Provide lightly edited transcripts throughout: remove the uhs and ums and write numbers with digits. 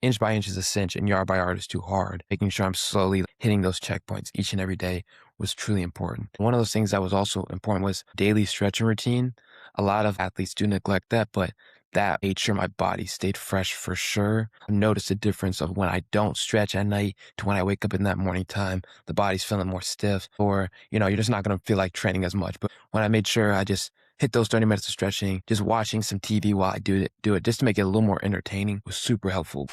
inch by inch is a cinch and yard by yard is too hard. Making sure I'm slowly hitting those checkpoints each and every day was truly important. One of those things that was also important was daily stretching routine. A lot of athletes do neglect that, but that made sure my body stayed fresh for sure. I noticed the difference of when I don't stretch at night to when I wake up in that morning time. The body's feeling more stiff, or, you're just not going to feel like training as much. But when I made sure I just hit those 30 minutes of stretching, just watching some TV while I do it just to make it a little more entertaining was super helpful.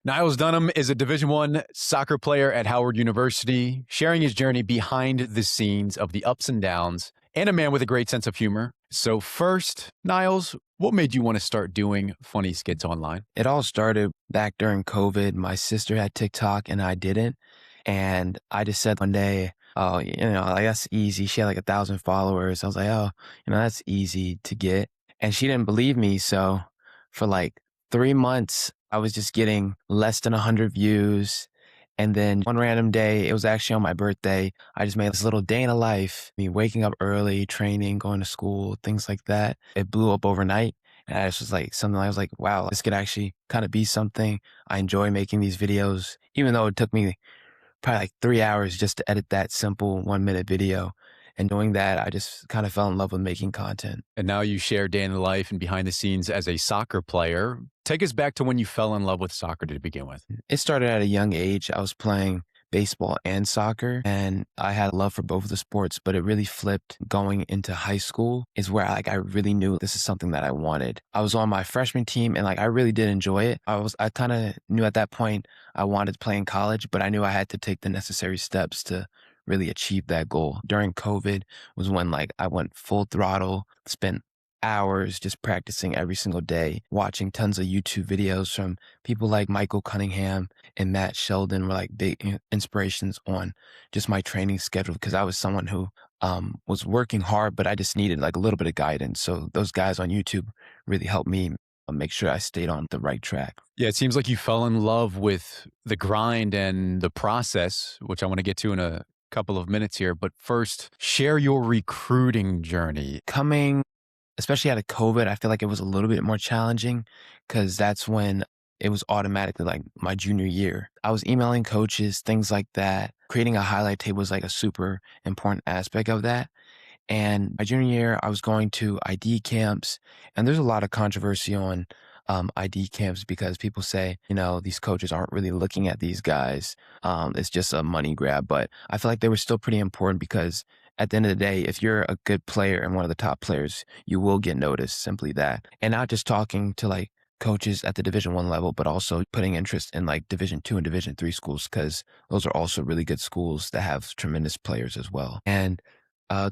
Niles Dunham is a Division I soccer player at Howard University, sharing his journey behind the scenes of the ups and downs, and a man with a great sense of humor. So first, Niles, what made you want to start doing funny skits online? It all started back during COVID. My sister had TikTok and I didn't. And I just said one day, oh, like that's easy. She had like 1,000 followers. I was like, oh, that's easy to get. And she didn't believe me. So for like 3 months, I was just getting less than 100 views. And then one random day, it was actually on my birthday, I just made this little day in a life, me waking up early, training, going to school, things like that. It blew up overnight. And I just was like, something I was like, wow, this could actually kind of be something. I enjoy making these videos, even though it took me probably like 3 hours just to edit that simple 1-minute video. And doing that, I just kind of fell in love with making content. And now you share day in the life and behind the scenes as a soccer player. Take us back to when you fell in love with soccer to begin with. It started at a young age. I was playing baseball and soccer, and I had a love for both of the sports, but it really flipped going into high school is where I really knew this is something that I wanted. I was on my freshman team and I really did enjoy it. I kind of knew at that point I wanted to play in college, but I knew I had to take the necessary steps to really achieve that goal. During COVID was when I went full throttle, spent hours just practicing every single day, watching tons of YouTube videos from people like Michael Cunningham and Matt Sheldon were big inspirations on just my training schedule because I was someone who was working hard, but I just needed a little bit of guidance. So those guys on YouTube really helped me make sure I stayed on the right track. Yeah, it seems like you fell in love with the grind and the process, which I want to get to in a couple of minutes here. But first, share your recruiting journey. Coming especially out of COVID, I feel like it was a little bit more challenging because that's when it was automatically my junior year. I was emailing coaches, things like that. Creating a highlight tape was a super important aspect of that. And my junior year, I was going to ID camps, and there's a lot of controversy on ID camps because people say, these coaches aren't really looking at these guys. It's just a money grab. But I feel like they were still pretty important because at the end of the day, if you're a good player and one of the top players, you will get noticed, simply that. And not just talking to coaches at the Division I level, but also putting interest in Division II and Division III schools, because those are also really good schools that have tremendous players as well. And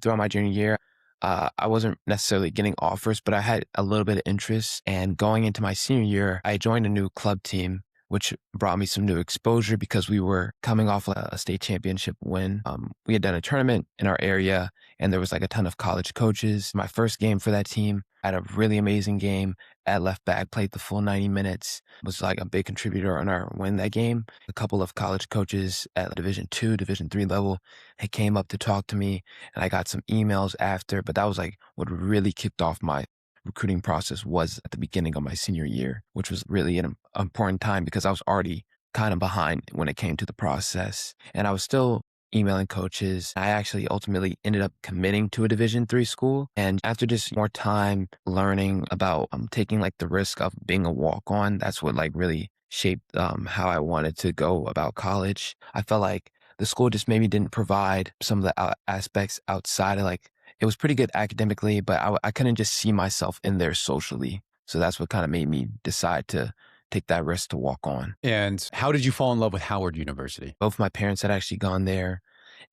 throughout my junior year, I wasn't necessarily getting offers, but I had a little bit of interest. And going into my senior year, I joined a new club team, which brought me some new exposure because we were coming off a state championship win. We had done a tournament in our area, and there was a ton of college coaches. My first game for that team, I had a really amazing game at left back, played the full 90 minutes, was a big contributor on our win that game. A couple of college coaches at Division II, Division III level, they came up to talk to me, and I got some emails after, but that was what really kicked off my recruiting process was at the beginning of my senior year, which was really an important time because I was already kind of behind when it came to the process. And I was still emailing coaches. I actually ultimately ended up committing to a Division III school. And after just more time learning about taking the risk of being a walk-on, that's what really shaped how I wanted to go about college. I felt like the school just maybe didn't provide some of the aspects outside of it was pretty good academically, but I couldn't just see myself in there socially. So that's what kind of made me decide to take that risk to walk on. And how did you fall in love with Howard University? Both my parents had actually gone there,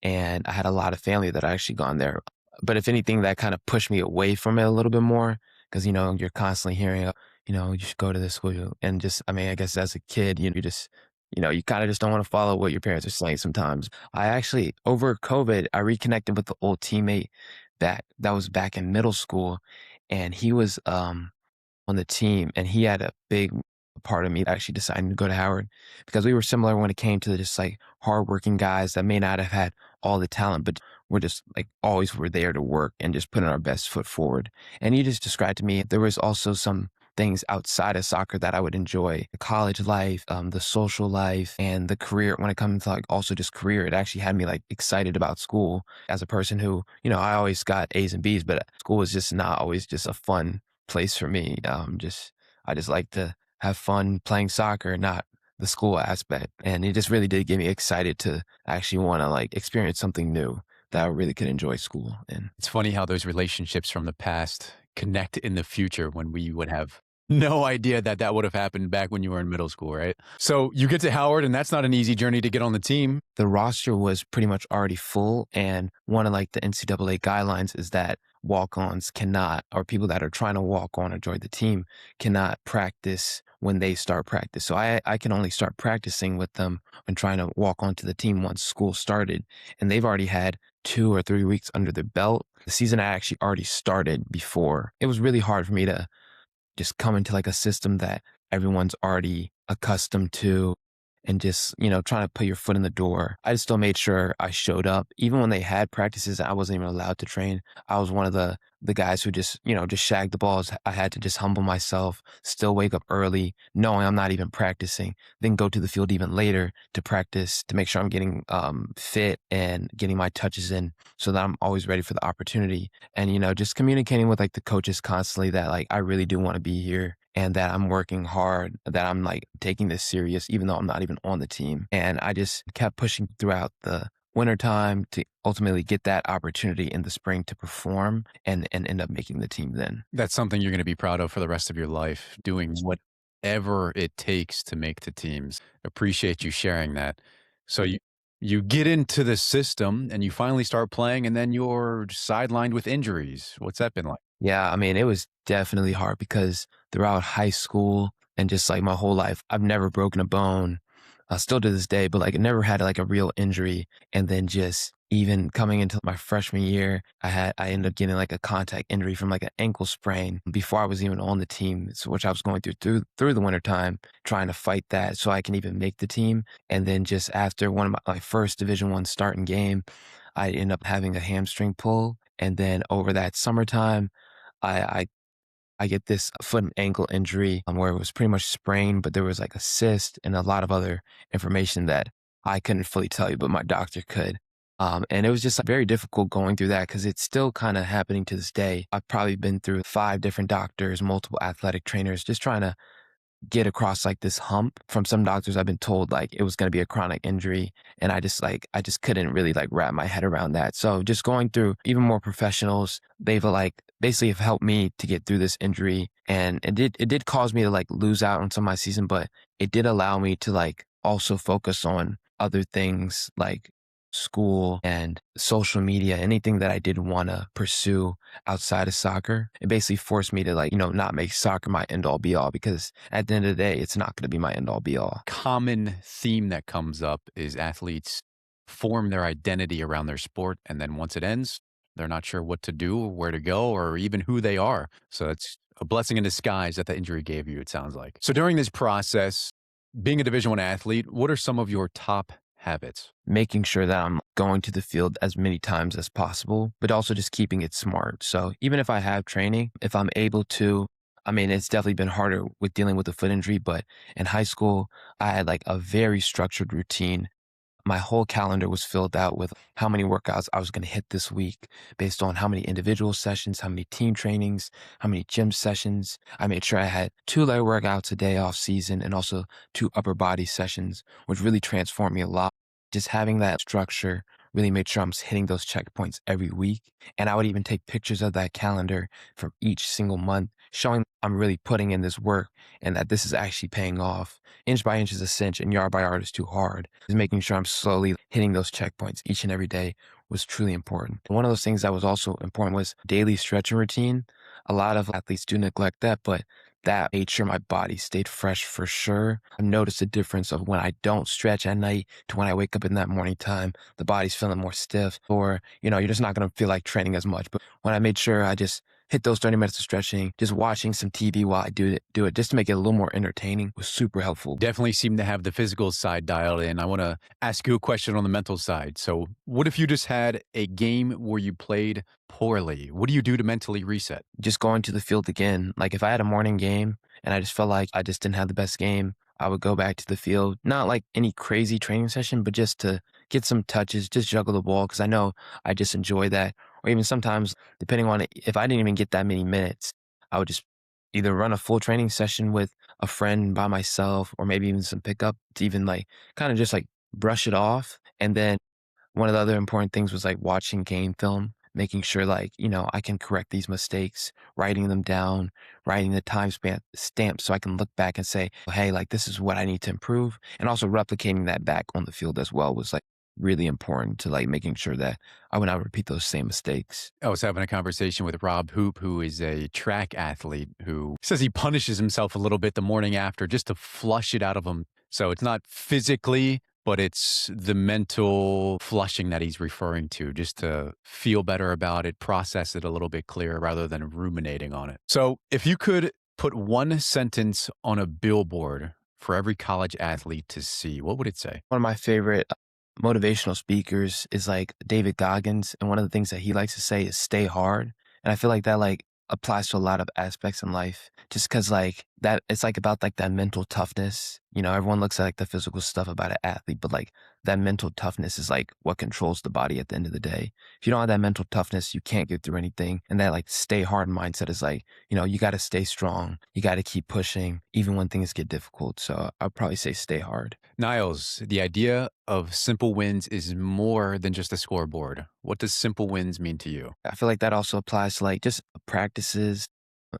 and I had a lot of family that had actually gone there. But if anything, that kind of pushed me away from it a little bit more because, you're constantly hearing, you should go to this school. And just, I guess as a kid, you just, you kind of just don't want to follow what your parents are saying sometimes. I actually, over COVID, I reconnected with the old teammate that was back in middle school, and he was on the team, and he had a big part of me actually deciding to go to Howard because we were similar when it came to just hardworking guys that may not have had all the talent, but we're just always were there to work and just putting our best foot forward. And he just described to me there was also some things outside of soccer that I would enjoy. The college life, the social life, and the career. When it comes to like also just career, it actually had me like excited about school as a person who, I always got A's and B's, but school was just not always just a fun place for me. I just like to have fun playing soccer, not the school aspect. And it just really did get me excited to actually want to like experience something new that I really could enjoy school in. It's funny how those relationships from the past connect in the future when we would have no idea that that would have happened back when you were in middle school, right? So you get to Howard, and that's not an easy journey to get on the team. The roster was pretty much already full. And one of like the NCAA guidelines is that walk-ons cannot, or people that are trying to walk on or join the team cannot practice when they start practice. So I can only start practicing with them and trying to walk onto the team once school started. And they've already had 2 or 3 weeks under their belt. The season had actually already started before. It was really hard for me to just come into like a system that everyone's already accustomed to and just, trying to put your foot in the door. I just still made sure I showed up. Even when they had practices, I wasn't even allowed to train. I was one of the guys who just, just shagged the balls. I had to just humble myself, still wake up early, knowing I'm not even practicing, then go to the field even later to practice to make sure I'm getting fit and getting my touches in so that I'm always ready for the opportunity. And, just communicating with like the coaches constantly that like I really do want to be here and that I'm working hard, that I'm like taking this serious, even though I'm not even on the team. And I just kept pushing throughout the wintertime to ultimately get that opportunity in the spring to perform and end up making the team then. That's something you're going to be proud of for the rest of your life, doing whatever it takes to make the teams. Appreciate you sharing that. So you get into the system and you finally start playing, and then you're sidelined with injuries. What's that been like? Yeah, I mean, it was definitely hard because throughout high school and just like my whole life, I've never broken a bone, still to this day, but like I never had like a real injury. And then just even coming into my freshman year, I ended up getting like a contact injury from like an ankle sprain before I was even on the team, which I was going through the winter time, trying to fight that so I can even make the team. And then just after one of my first Division I starting game, I ended up having a hamstring pull. And then over that summertime, I I I get this foot and ankle injury where it was pretty much sprained, but there was like a cyst and a lot of other information that I couldn't fully tell you, but my doctor could. And it was just very difficult going through that because it's still kind of happening to this day. I've probably been through 5 different doctors, multiple athletic trainers, just trying to get across like this hump. From some doctors I've been told like it was going to be a chronic injury, and I just couldn't really like wrap my head around that. So just going through even more professionals, they've like basically have helped me to get through this injury. And it did cause me to like lose out on some of my season, but it did allow me to like also focus on other things like school and social media, anything that I did want to pursue outside of soccer. It basically forced me to like, not make soccer my end all be all, because at the end of the day, it's not going to be my end all be all. Common theme that comes up is athletes form their identity around their sport, and then once it ends, they're not sure what to do, or where to go, or even who they are. So it's a blessing in disguise that the injury gave you, it sounds like. So during this process, being a Division I athlete, what are some of your top habits? Making sure that I'm going to the field as many times as possible, but also just keeping it smart. So even if I have training, if I'm able to, I mean, it's definitely been harder with dealing with the foot injury, but in high school, I had like a very structured routine. My whole calendar was filled out with how many workouts I was going to hit this week based on how many individual sessions, how many team trainings, how many gym sessions. I made sure I had 2 leg workouts a day off season and also 2 upper body sessions, which really transformed me a lot. Just having that structure really made sure I'm hitting those checkpoints every week. And I would even take pictures of that calendar from each single month, showing I'm really putting in this work and that this is actually paying off. Inch by inch is a cinch and yard by yard is too hard. Just making sure I'm slowly hitting those checkpoints each and every day was truly important. One of those things that was also important was daily stretching routine. A lot of athletes do neglect that, but that made sure my body stayed fresh for sure. I've noticed a difference of when I don't stretch at night to when I wake up in that morning time. The body's feeling more stiff, or, you're just not going to feel like training as much. But when I made sure I just hit those 30 minutes of stretching, just watching some TV while I do it just to make it a little more entertaining was super helpful. Definitely seem to have the physical side dialed in. I want to ask you a question on the mental side. So, what if you just had a game where you played poorly? What do you do to mentally reset? Just going to the field again. Like if I had a morning game and I just felt like I just didn't have the best game, I would go back to the field. Not like any crazy training session, but just to get some touches, just juggle the ball because I know I just enjoy that. Or even sometimes, depending on if I didn't even get that many minutes, I would just either run a full training session with a friend by myself or maybe even some pickup to even like kind of just like brush it off. And then one of the other important things was like watching game film, making sure like, I can correct these mistakes, writing them down, writing the time span stamp so I can look back and say, hey, like this is what I need to improve. And also replicating that back on the field as well was like really important to like making sure that I would not repeat those same mistakes. I was having a conversation with Rob Hoop, who is a track athlete who says he punishes himself a little bit the morning after just to flush it out of him. So it's not physically, but it's the mental flushing that he's referring to, just to feel better about it, process it a little bit clearer rather than ruminating on it. So if you could put one sentence on a billboard for every college athlete to see, what would it say? One of my favorite motivational speakers is like David Goggins, and one of the things that he likes to say is stay hard. And I feel like that like applies to a lot of aspects in life just because like that it's like about like that mental toughness. Everyone looks at like the physical stuff about an athlete, but like that mental toughness is like what controls the body at the end of the day. If you don't have that mental toughness, you can't get through anything. And that like stay hard mindset is like, you got to stay strong. You got to keep pushing even when things get difficult. So I'd probably say stay hard. Niles, the idea of simple wins is more than just a scoreboard. What does simple wins mean to you? I feel like that also applies to like just practices.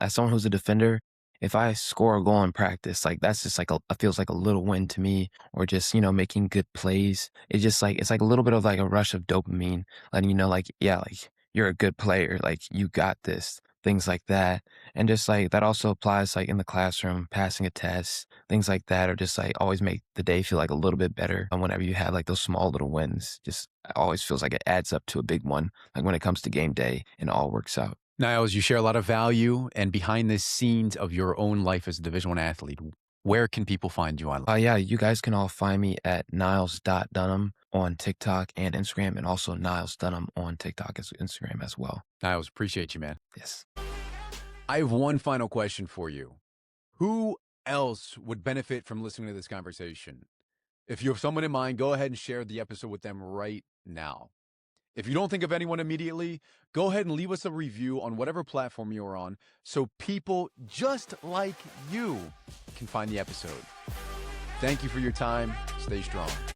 As someone who's a defender, if I score a goal in practice, like that's just like it feels like a little win to me, or just making good plays. It's just like it's like a little bit of like a rush of dopamine, letting you know like yeah, like you're a good player, like you got this, things like that, and just like that also applies like in the classroom, passing a test, things like that, or just like always make the day feel like a little bit better. And whenever you have like those small little wins, just always feels like it adds up to a big one. Like when it comes to game day, and it all works out. Niles, you share a lot of value and behind the scenes of your own life as a Division One athlete. Where can people find you online? Yeah, you guys can all find me at Niles.Dunham on TikTok and Instagram, and also Niles Dunham on TikTok and Instagram as well. Niles, appreciate you, man. Yes. I have one final question for you. Who else would benefit from listening to this conversation? If you have someone in mind, go ahead and share the episode with them right now. If you don't think of anyone immediately, go ahead and leave us a review on whatever platform you're on so people just like you can find the episode. Thank you for your time. Stay strong.